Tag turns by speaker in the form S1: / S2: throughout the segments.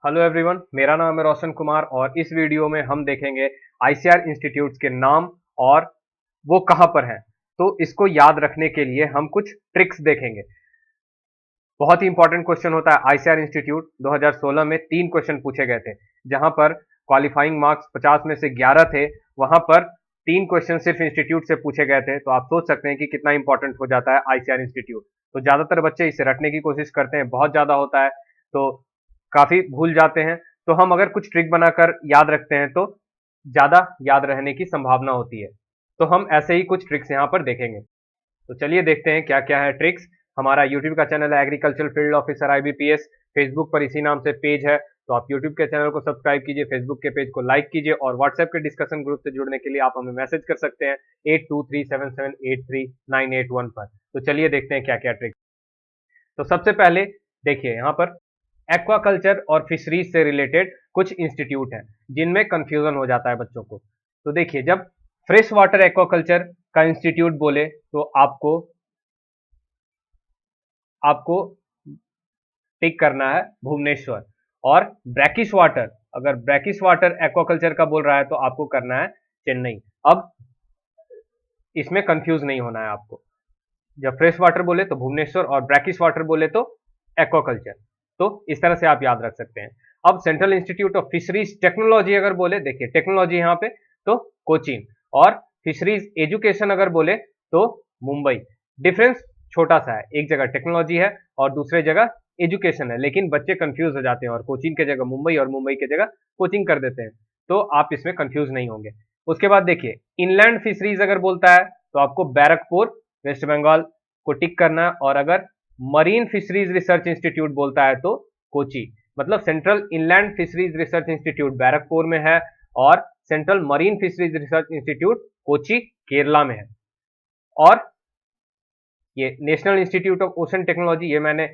S1: Hello everyone, मेरा नाम है रोशन कुमार और इस वीडियो में हम देखेंगे आईसीआर इंस्टीट्यूट्स के नाम और वो कहाँ पर हैं। तो इसको याद रखने के लिए हम कुछ ट्रिक्स देखेंगे। बहुत ही इंपॉर्टेंट क्वेश्चन होता है। आईसीआर इंस्टीट्यूट 2016 में 3 क्वेश्चन पूछे गए थे, जहां पर क्वालिफाइंग मार्क्स 50 में से 11 थे। वहां पर 3 क्वेश्चन सिर्फ इंस्टीट्यूट से पूछे गए थे, तो आप सोच सकते हैं कि कितना इंपॉर्टेंट हो जाता है आईसीआर इंस्टीट्यूट। तो ज्यादातर बच्चे इसे रटने की कोशिश करते हैं, बहुत ज्यादा होता है तो काफी भूल जाते हैं। तो हम अगर कुछ ट्रिक बनाकर याद रखते हैं तो ज्यादा याद रहने की संभावना होती है। तो हम ऐसे ही कुछ ट्रिक्स यहाँ पर देखेंगे। तो चलिए देखते हैं क्या क्या है ट्रिक्स। हमारा यूट्यूब का चैनल है agriculture field officer IBPS. Facebook पर इसी नाम से पेज है, तो आप यूट्यूब के चैनल को सब्सक्राइब कीजिए, फेसबुक के पेज को लाइक कीजिए और व्हाट्सएप के डिस्कशन ग्रुप से जुड़ने के लिए आप हमें मैसेज कर सकते हैं 8237783981 पर। तो चलिए देखते हैं क्या क्या ट्रिक्स। तो सबसे पहले देखिए यहाँ पर एक्वाकल्चर और फिशरीज से रिलेटेड कुछ इंस्टीट्यूट हैं जिनमें कंफ्यूजन हो जाता है बच्चों को। तो देखिए, जब फ्रेश वाटर एक्वाकल्चर का इंस्टीट्यूट बोले तो आपको आपको टिक करना है भुवनेश्वर। और ब्रैकिश वाटर, अगर ब्रैकिश वाटर एक्वाकल्चर का बोल रहा है तो आपको करना है चेन्नई। अब इसमें कंफ्यूज नहीं होना है आपको। जब फ्रेश वाटर बोले तो भुवनेश्वर और ब्रैकिश वाटर बोले तो एक्वाकल्चर। तो इस तरह से आप याद रख सकते हैं। अब central institute of fisheries technology अगर बोले, देखिए टेक्नोलॉजी यहाँ पे तो कोचीन, और फिशरीज एजुकेशन अगर बोले तो मुंबई। डिफरेंस छोटा सा है, एक जगह टेक्नोलॉजी है और दूसरे जगह एजुकेशन है, लेकिन बच्चे कंफ्यूज हो जाते हैं और कोचीन के जगह मुंबई और मुंबई के जगह कोचिंग कर देते हैं। तो आप इसमें कंफ्यूज नहीं होंगे। उसके बाद देखिए, इनलैंड फिशरीज अगर बोलता है तो आपको बैरकपुर वेस्ट बंगाल को टिक करना है, और अगर मरीन फिशरीज रिसर्च इंस्टीट्यूट बोलता है तो कोची। मतलब central inland fisheries research institute Barrackpore में है और central marine fisheries research institute Kochi Kerala में है। और ये national Institute of ocean technology, ये मैंने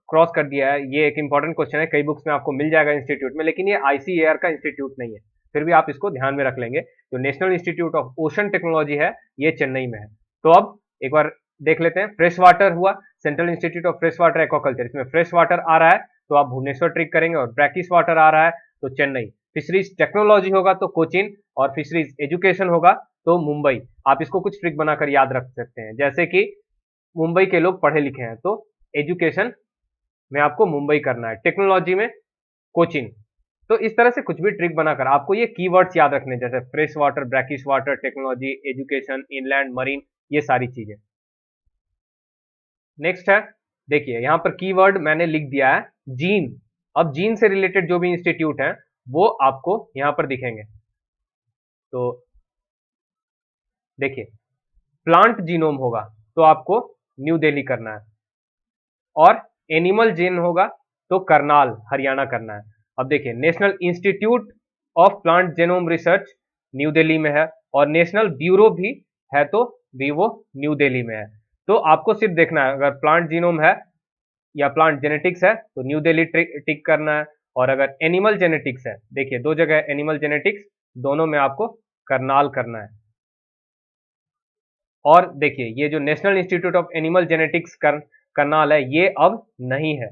S1: क्रॉस कर दिया है, ये एक इंपॉर्टेंट क्वेश्चन है, कई बुक्स में आपको मिल जाएगा इंस्टीट्यूट में, लेकिन ये आईसीएआर का इंस्टीट्यूट नहीं है। फिर भी आप इसको ध्यान में रख लेंगे। जो national Institute of ocean technology है ये चेन्नई में है। तो अब एक बार देख लेते हैं। फ्रेश वाटर हुआ central institute of fresh water aquaculture, इसमें फ्रेश वाटर आ रहा है तो आप भुवनेश्वर ट्रिक करेंगे, और ब्रैकिश वाटर आ रहा है तो चेन्नई। फिशरीज टेक्नोलॉजी होगा तो कोचिन, और फिशरीज एजुकेशन होगा तो मुंबई। आप इसको कुछ ट्रिक बनाकर याद रख सकते हैं, जैसे कि मुंबई के लोग पढ़े लिखे हैं तो एजुकेशन में आपको मुंबई करना है, टेक्नोलॉजी में कोचिन। तो इस तरह से कुछ भी ट्रिक बनाकर आपको ये कीवर्ड्स याद रखने, जैसे fresh water, brackish water, technology, education, inland, marine, ये सारी चीजें। नेक्स्ट है, देखिए यहां पर कीवर्ड मैंने लिख दिया है जीन। अब जीन से रिलेटेड जो भी इंस्टीट्यूट है वो आपको यहां पर दिखेंगे। तो देखिए, प्लांट जीनोम होगा तो आपको न्यू दिल्ली करना है, और एनिमल जीन होगा तो करनाल हरियाणा करना है। अब देखिए, national Institute of plant genome research new Delhi में है, और नेशनल ब्यूरो भी है तो भी वो न्यू दिल्ली में है। तो आपको सिर्फ देखना है, अगर प्लांट जीनोम है या प्लांट जेनेटिक्स है तो न्यू दिल्ली टिक करना है, और अगर एनिमल जेनेटिक्स है, देखिए दो जगह एनिमल जेनेटिक्स, दोनों में आपको करनाल करना है। और देखिए, ये जो national Institute of animal genetics Karnal है ये अब नहीं है,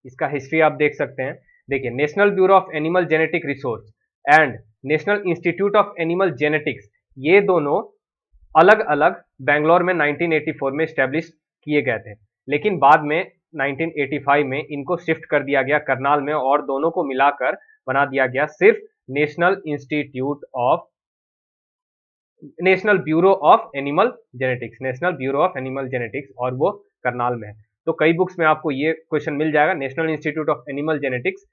S1: इसका हिस्ट्री आप देख सकते हैं। देखिए, national bureau of animal genetic resource and national Institute of animal genetics, ये दोनों अलग अलग बेंगलोर में 1984 में स्टैब्लिश किए गए थे, लेकिन बाद में 1985 में इनको शिफ्ट कर दिया गया करनाल में, और दोनों को मिलाकर बना दिया गया सिर्फ national Institute of national bureau of animal genetics, national bureau of animal genetics, और वो करनाल में है। तो कई बुक्स में आपको ये क्वेश्चन मिल जाएगा, national Institute of animal genetics.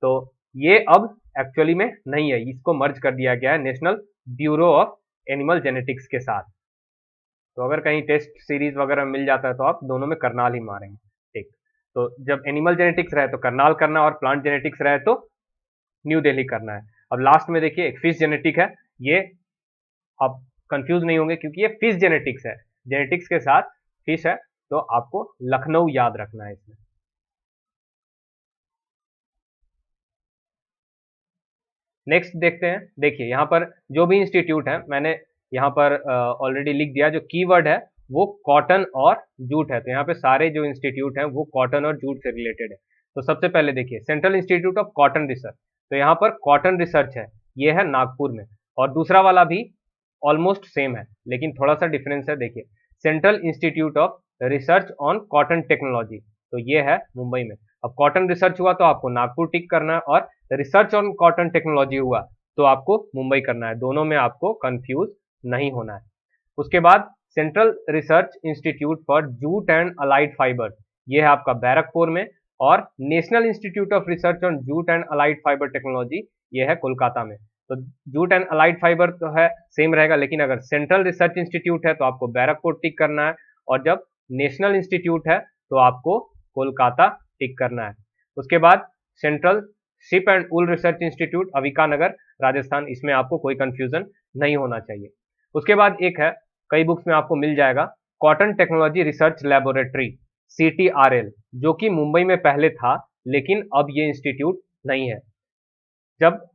S1: तो ये अब एक्चुअली में नहीं है, इसको मर्ज कर दिया गया है national bureau of animal genetics के साथ। तो अगर कहीं टेस्ट सीरीज वगैरह मिल जाता है तो आप दोनों में करनाल ही मारेंगे। ठीक, तो जब एनिमल जेनेटिक्स रहे तो करनाल करना, और प्लांट जेनेटिक्स रहे तो न्यू दिल्ली करना है। अब लास्ट में देखिए, एक फिश जेनेटिक है, ये आप कंफ्यूज नहीं होंगे क्योंकि ये फिश जेनेटिक्स है, जेनेटिक्स के साथ फिश है, तो आपको लखनऊ याद रखना है इसमें। नेक्स्ट देखते हैं। देखिए, यहाँ पर जो भी इंस्टीट्यूट है मैंने यहाँ पर ऑलरेडी लिख दिया, जो कीवर्ड है वो कॉटन और जूट है, तो यहाँ पे सारे जो इंस्टीट्यूट हैं वो कॉटन और जूट से रिलेटेड है। तो सबसे पहले देखिए central institute of cotton research, तो यहाँ पर कॉटन रिसर्च है, ये है नागपुर में। और दूसरा वाला भी ऑलमोस्ट सेम है, लेकिन थोड़ा सा डिफरेंस है। देखिए central institute of research on cotton technology, तो ये है मुंबई में। अब कॉटन रिसर्च हुआ तो आपको नागपुर टिक करना है, और रिसर्च ऑन कॉटन टेक्नोलॉजी हुआ तो आपको मुंबई करना है। दोनों में आपको कंफ्यूज नहीं होना है। उसके बाद central research institute for jute and allied fibre, ये है आपका बैरकपुर में। और national Institute of research on jute and allied fibre technology, ये है कोलकाता में। तो जूट एंड अलाइड फाइबर तो है सेम रहेगा, लेकिन अगर सेंट्रल रिसर्च इंस्टीट्यूट है तो आपको बैरकपुर टिक करना है, और जब नेशनल इंस्टीट्यूट है तो आपको कोलकाता टिक करना है। उसके बाद central ship and wool research institute Avikanagar Rajasthan, इसमें आपको कोई कंफ्यूजन नहीं होना चाहिए। उसके बाद एक है, कई बुक्स में आपको मिल जाएगा, cotton technology research laboratory CTRL, जो कि मुंबई में पहले था, लेकिन अब ये इंस्टीट्यूट नहीं है। जब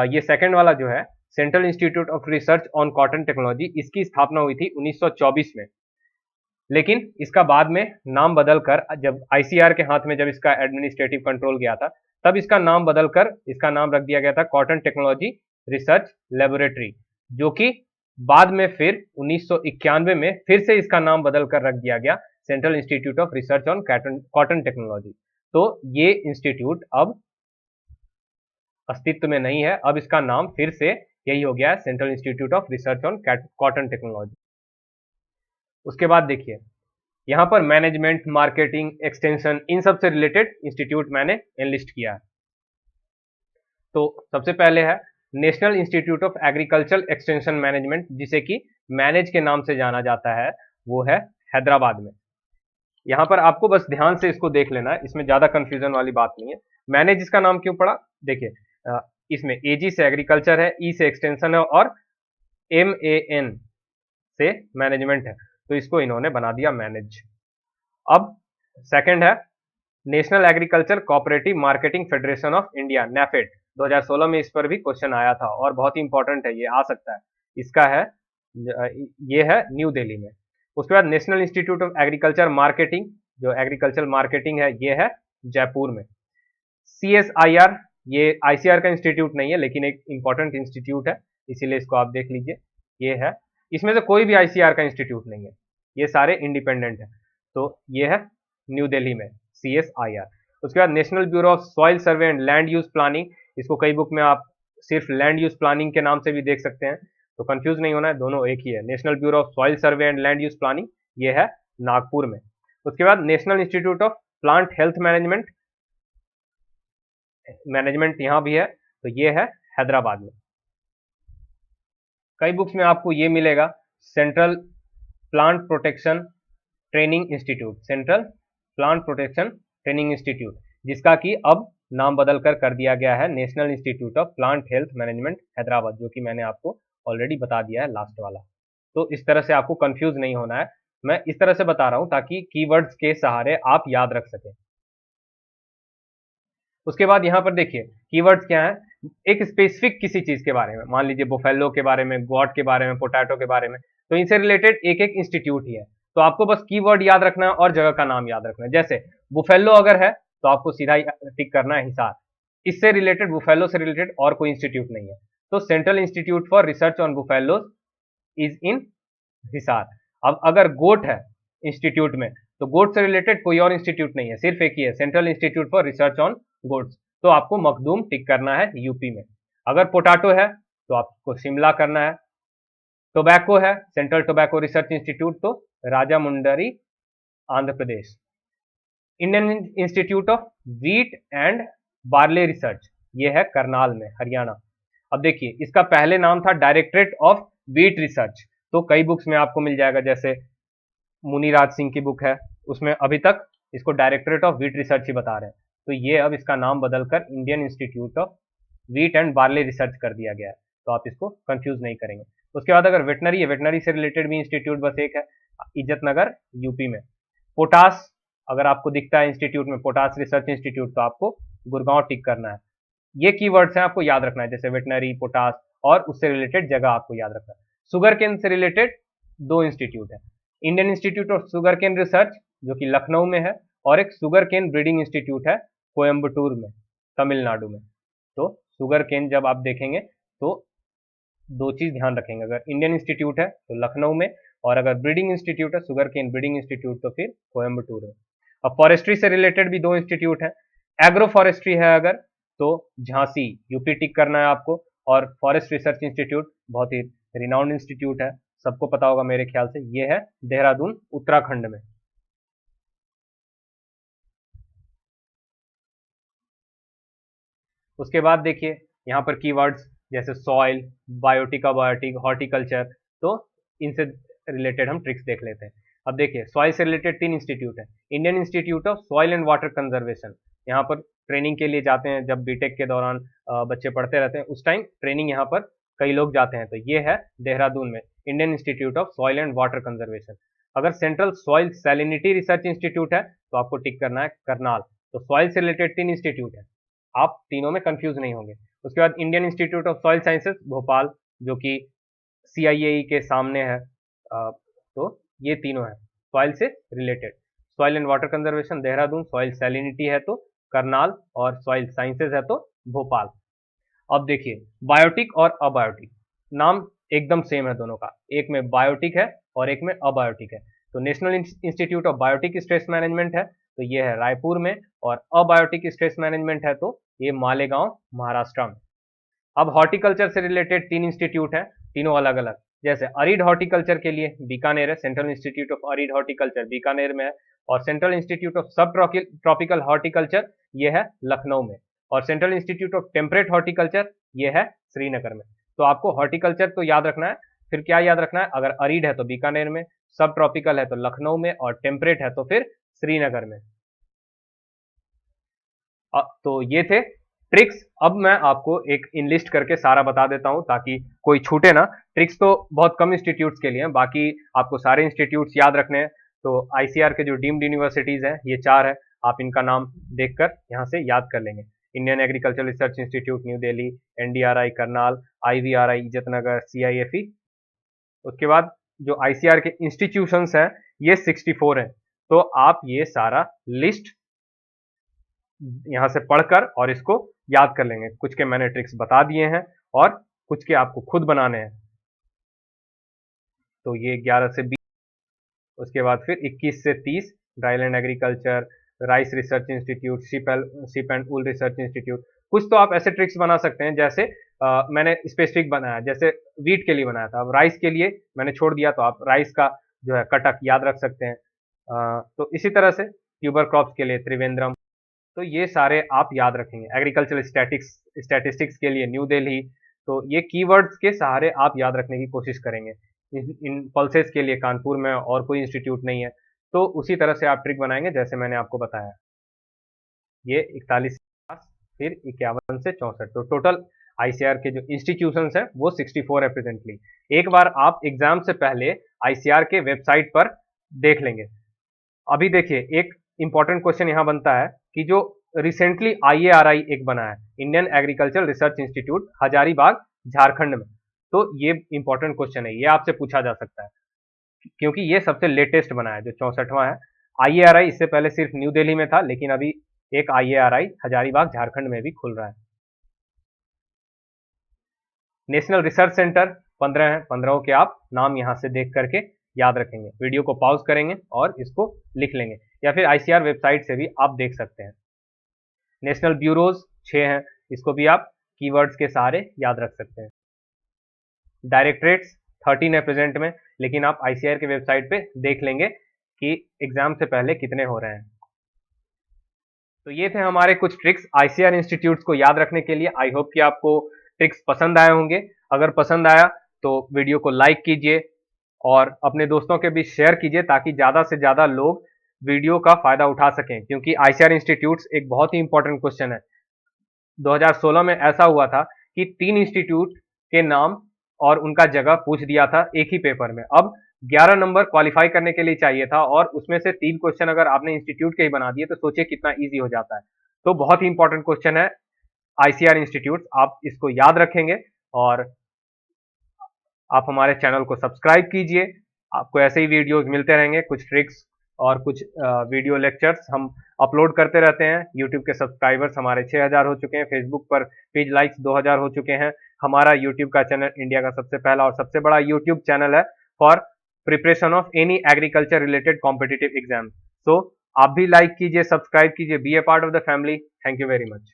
S1: ये सेकंड वाला जो है central institute of research on cotton technology, इसकी स्थापना हुई थी 1924 में, लेकिन इसका बाद में नाम बदलकर, जब ICAR के हाथ में जब इसका एडमिनिस्ट्रेटिव कंट्रोल गया था, तब इसका नाम बदलकर इसका नाम रख दिया गया था कॉटन टेक्नोलॉजी रिसर्च लेबोरेटरी, जो कि बाद में फिर 1991 में फिर से इसका नाम बदलकर रख दिया गया central institute of research on cotton technology. तो ये इंस्टीट्यूट अब अस्तित्व में नहीं है, अब इसका नाम फिर से यही हो गया है, central institute of research on cotton technology. उसके बाद देखिए यहाँ पर मैनेजमेंट, मार्केटिंग, एक्सटेंशन, इन सब से रिलेटेड इंस्टीट्यूट मैंने एनलिस्ट किया है। तो सबसे पहले है national Institute of agricultural extension management, जिसे कि मैनेज के नाम से जाना जाता है, वो है हैदराबाद में। यहाँ पर आपको बस ध्यान से इसको देख लेना है, इसमें ज्यादा कंफ्यूजन वाली बात नहीं है। मैनेज इसका नाम क्यों पड़ा, देखिए इसमें AG से एग्रीकल्चर है, E से एक्सटेंशन है, और MAN से मैनेजमेंट है, तो इसको इन्होंने बना दिया मैनेज। अब सेकंड है national agriculture cooperative marketing federation of India, NAFED। 2016 में इस पर भी क्वेश्चन आया था, और बहुत ही इंपॉर्टेंट है, ये आ सकता है। इसका है, ये है न्यू दिल्ली में। उसके बाद national Institute of agriculture marketing, जो एग्रीकल्चर मार्केटिंग है, ये है जयपुर में। CSIR, ये ICAR का इंस्टीट्यूट नहीं है, लेकिन एक इंपॉर्टेंट इंस्टीट्यूट है, इसीलिए इसको आप देख लीजिए। ये है, इसमें से कोई भी ICAR का इंस्टीट्यूट नहीं है, ये सारे इंडिपेंडेंट है। तो ये है न्यू दिल्ली में CSIR। उसके बाद national bureau of soil survey and land use planning, इसको कई बुक में आप सिर्फ लैंड यूज प्लानिंग के नाम से भी देख सकते हैं, तो कंफ्यूज नहीं होना है, दोनों एक ही है। National bureau of soil survey and land use planning, ये है नागपुर में। उसके बाद national Institute of plant health management यहाँ भी है, तो ये है हैदराबाद में। कई बुक्स में आपको ये मिलेगा, central plant protection training institute, central plant protection training institute, जिसका कि अब नाम बदलकर कर दिया गया है national Institute of plant health management Hyderabad, जो कि मैंने आपको ऑलरेडी बता दिया है लास्ट वाला। तो इस तरह से आपको कंफ्यूज नहीं होना है, मैं इस तरह से बता रहा हूं ताकि कीवर्ड्स के सहारे आप याद रख सकें। उसके बाद यहाँ पर देखिए कीवर्ड्स क्या है, एक स्पेसिफिक किसी चीज के बारे में, मान लीजिए बुफेलो के बारे में, गॉट के बारे में, पोटैटो के बारे में, तो इनसे रिलेटेड एक एक इंस्टीट्यूट ही है, तो आपको बस कीवर्ड याद रखना है और जगह का नाम याद रखना है। जैसे बुफेलो अगर है तो आपको सीधा टिक करना है हिसार, इससे रिलेटेड, बुफेलो से रिलेटेड और कोई इंस्टीट्यूट नहीं है, तो central institute for research on buffalo is in Hisar. अब अगर गोट है इंस्टीट्यूट में, तो गोट से रिलेटेड कोई और इंस्टीट्यूट नहीं है, सिर्फ एक ही है, central institute for research on goats, तो आपको मखदूम टिक करना है यूपी में। अगर पोटैटो है तो आपको शिमला करना है। टोबैको है सेंट्रल टोबैको रिसर्च इंस्टीट्यूट, तो Rajahmundry Andhra Pradesh. Indian institute of wheat and barley research, ये है करनाल में, हरियाणा। अब देखिए इसका पहले नाम था डायरेक्टरेट ऑफ व्हीट रिसर्च, तो कई बुक्स में आपको मिल जाएगा, जैसे मुनिराज सिंह की बुक है, उसमें अभी तक इसको डायरेक्टरेट ऑफ व्हीट रिसर्च ही बता रहे हैं, तो ये अब इसका नाम बदलकर Indian institute of wheat and barley research कर दिया गया है, तो आप इसको कंफ्यूज नहीं करेंगे। उसके बाद अगर वेटनरी है, वेटनरी से रिलेटेड भी इंस्टीट्यूट बस एक है, इज्जतनगर यूपी में। पोटास अगर आपको दिखता है इंस्टीट्यूट में, पोटास रिसर्च इंस्टीट्यूट, तो आपको गुड़गांव टिक करना है। ये कीवर्ड्स हैं, आपको याद रखना है, जैसे वेटनरी, पोटास, और उससे रिलेटेड जगह आपको याद रखना है। शुगर केन से रिलेटेड दो इंस्टीट्यूट है, Indian institute of Sugarcane Research जो कि लखनऊ में है, और एक शुगर केन ब्रीडिंग इंस्टीट्यूट है कोयम्बटूर में, तमिलनाडु में। तो शुगर केन जब आप देखेंगे तो दो चीज ध्यान रखेंगे, अगर इंडियन इंस्टीट्यूट है तो लखनऊ में, और अगर ब्रीडिंग इंस्टीट्यूट है, शुगर केन ब्रीडिंग इंस्टीट्यूट, तो फिर कोयम्बटूर में। अब फॉरेस्ट्री से रिलेटेड भी दो इंस्टीट्यूट है। एग्रो फॉरेस्ट्री है अगर, तो झांसी यूपी टिक करना है आपको, और फॉरेस्ट रिसर्च इंस्टीट्यूट बहुत ही रिनाउंड इंस्टीट्यूट है, सबको पता होगा मेरे ख्याल से, ये है देहरादून उत्तराखंड में। उसके बाद देखिए यहाँ पर कीवर्ड्स जैसे सॉइल, बायोटिक, अबायोटिक, हॉर्टिकल्चर, तो इनसे रिलेटेड हम ट्रिक्स देख लेते हैं। अब देखिए सॉइल से रिलेटेड तीन इंस्टीट्यूट है। Indian institute of soil and water conservation, यहाँ पर ट्रेनिंग के लिए जाते हैं, जब बीटेक के दौरान बच्चे पढ़ते रहते हैं उस टाइम ट्रेनिंग यहाँ पर कई लोग जाते हैं, तो ये है देहरादून में Indian institute of soil and water conservation. अगर central soil salinity research institute है तो आपको टिक करना है करनाल। तो सॉइल से रिलेटेड तीन इंस्टीट्यूट है, आप तीनों में कंफ्यूज नहीं होंगे। उसके बाद Indian institute of soil sciences Bhopal, जो कि CIAE के सामने है, तो ये तीनों है सॉइल से related. Soil and water conservation Dehradun, soil salinity है तो करनाल, और सॉइल साइंसेज है तो भोपाल। अब देखिए बायोटिक और अबायोटिक, नाम एकदम सेम है दोनों का, एक में बायोटिक है और एक में अबायोटिक है। तो National Institute of Biotic Stress Management है तो ये है रायपुर में, और अबायोटिक स्ट्रेस मैनेजमेंट है तो ये मालेगांव महाराष्ट्र में। अब हॉर्टिकल्चर से रिलेटेड तीन इंस्टीट्यूट है, तीनों अलग अलग। जैसे अरीड हॉर्टिकल्चर के लिए बीकानेर है, central institute of arid horticulture Bikaner में है, और central institute of subtropical horticulture ये है लखनऊ में, और central institute of temperate horticulture ये है श्रीनगर में। तो आपको हॉर्टिकल्चर तो याद रखना है, फिर क्या याद रखना है, अगर अरीड है तो बीकानेर में, सब ट्रॉपिकल है तो लखनऊ में, और टेम्परेट है तो फिर श्रीनगर में। तो ये थे ट्रिक्स। अब मैं आपको एक इनलिस्ट करके सारा बता देता हूं ताकि कोई छूटे ना। ट्रिक्स तो बहुत कम इंस्टीट्यूट्स के लिए हैं, बाकी आपको सारे इंस्टीट्यूट्स याद रखने हैं। तो ICAR के जो डीम्ड यूनिवर्सिटीज हैं ये 4 है, आप इनका नाम देखकर यहाँ से याद कर लेंगे। Indian agriculture research institute new Delhi, NDRI Karnal, IVRI Izzatnagar, CIFE। उसके बाद जो ICAR के इंस्टीट्यूशंस हैं ये 64 हैं। तो आप ये सारा लिस्ट यहाँ से पढ़कर और इसको याद कर लेंगे। कुछ के मैंने ट्रिक्स बता दिए हैं और कुछ के आपको खुद बनाने हैं। तो ये 11 से 20, उसके बाद फिर 21 से 30 dryland agriculture, rice research institute, ship and wool research institute. कुछ तो आप ऐसे ट्रिक्स बना सकते हैं जैसे मैंने स्पेसिफिक बनाया, जैसे वीट के लिए बनाया था, अब राइस के लिए मैंने छोड़ दिया, तो आप राइस का जो है कटक याद रख सकते हैं। तो इसी तरह से ट्यूबर क्रॉप्स के लिए त्रिवेंद्रम, तो ये सारे आप याद रखेंगे। एग्रीकल्चरल स्टैटिस्टिक्स के लिए न्यू दिल्ली, तो ये कीवर्ड्स के सहारे आप याद रखने की कोशिश करेंगे। इन पल्सेस के लिए कानपुर में और कोई इंस्टीट्यूट नहीं है, तो उसी तरह से आप ट्रिक बनाएंगे जैसे मैंने आपको बताया। ये 41 फिर 51 से 64, तो टोटल ICAR के जो इंस्टीट्यूशंस हैं वो 64 है प्रेजेंटली। एक बार आप एग्जाम से पहले ICAR के वेबसाइट पर देख लेंगे। अभी देखिए एक इंपॉर्टेंट क्वेश्चन यहां बनता है कि जो रिसेंटली IARI एक बना है, Indian agriculture research institute, Hazaribagh Jharkhand में, तो ये इंपॉर्टेंट क्वेश्चन है, ये आपसे पूछा जा सकता है क्योंकि ये सबसे लेटेस्ट बना है, जो 64वां है। IARI इससे पहले सिर्फ न्यू दिल्ली में था, लेकिन अभी एक IARI हजारीबाग झारखंड में भी खुल रहा है। नेशनल रिसर्च सेंटर 15 है, 15 के आप नाम यहां से देख करके याद रखेंगे। वीडियो को पॉज करेंगे और इसको लिख लेंगे, या फिर ICAR वेबसाइट से भी आप देख सकते हैं। नेशनल ब्यूरोज 6 हैं, इसको भी आप कीवर्ड्स के सहारे याद रख सकते हैं। डायरेक्टरेट्स 13 है प्रेजेंट में, लेकिन आप ICAR के वेबसाइट पे देख लेंगे कि एग्जाम से पहले कितने हो रहे हैं। तो ये थे हमारे कुछ ट्रिक्स ICAR इंस्टीट्यूट्स को याद रखने के लिए। आई होप कि आपको ट्रिक्स पसंद आए होंगे। अगर पसंद आया तो वीडियो को लाइक कीजिए और अपने दोस्तों के बीच शेयर कीजिए ताकि ज़्यादा से ज़्यादा लोग वीडियो का फायदा उठा सकें, क्योंकि ICAR इंस्टीट्यूट्स एक बहुत ही इंपॉर्टेंट क्वेश्चन है। 2016 में ऐसा हुआ था कि 3 इंस्टीट्यूट के नाम और उनका जगह पूछ दिया था एक ही पेपर में। अब 11 नंबर क्वालिफाई करने के लिए चाहिए था, और उसमें से 3 क्वेश्चन अगर आपने इंस्टीट्यूट के ही बना दिए तो सोचिए कितना ईजी हो जाता है। तो बहुत ही इंपॉर्टेंट क्वेश्चन है ICAR इंस्टीट्यूट, आप इसको याद रखेंगे और आप हमारे चैनल को सब्सक्राइब कीजिए। आपको ऐसे ही वीडियोस मिलते रहेंगे, कुछ ट्रिक्स और कुछ वीडियो लेक्चर्स हम अपलोड करते रहते हैं। यूट्यूब के सब्सक्राइबर्स हमारे 6000 हो चुके हैं, फेसबुक पर पेज लाइक्स 2000 हो चुके हैं। हमारा यूट्यूब का चैनल इंडिया का सबसे पहला और सबसे बड़ा यूट्यूब चैनल है for preparation of any agriculture related competitive exam. So आप भी लाइक कीजिए, सब्सक्राइब कीजिए, be a part of the family. Thank you very much.